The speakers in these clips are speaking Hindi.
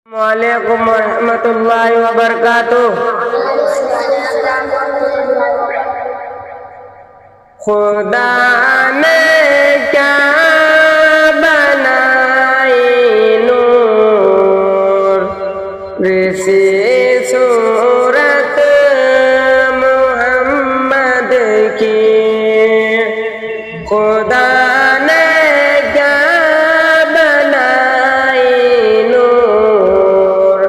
वालेकुम रहमतुल्लाहि व बरकातुह। खुदा ने क्या बनाई नूर, ऋषि सूरत मोहम्मद की। खुदा ने क्या बनाई नूर,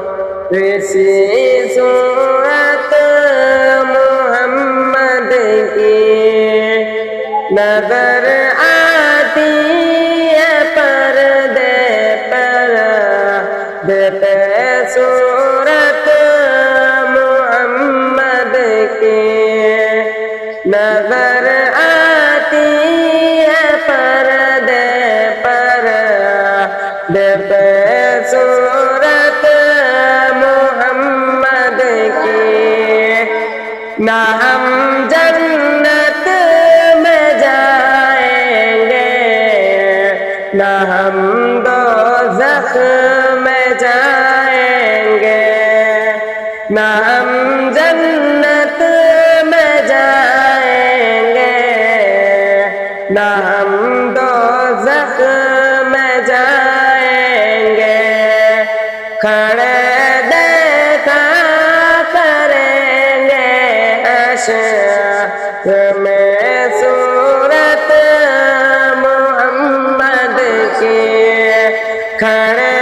ऋषि सूरत मोहम्मद की। नजर आती है पर्दे पर देते सूरत मोहम्मद की। नजर आती है पर्दे पर देते सूरत मोहम्मद की। ना हम जन्नत में जाएंगे, ना हम दोज़ख में जाएंगे। ना हम जन्नत में जाएंगे, ना हम दोज़ख में जाएंगे। खड़े देखा करेंगे हश्र में सूरत मोहम्मद की। खड़े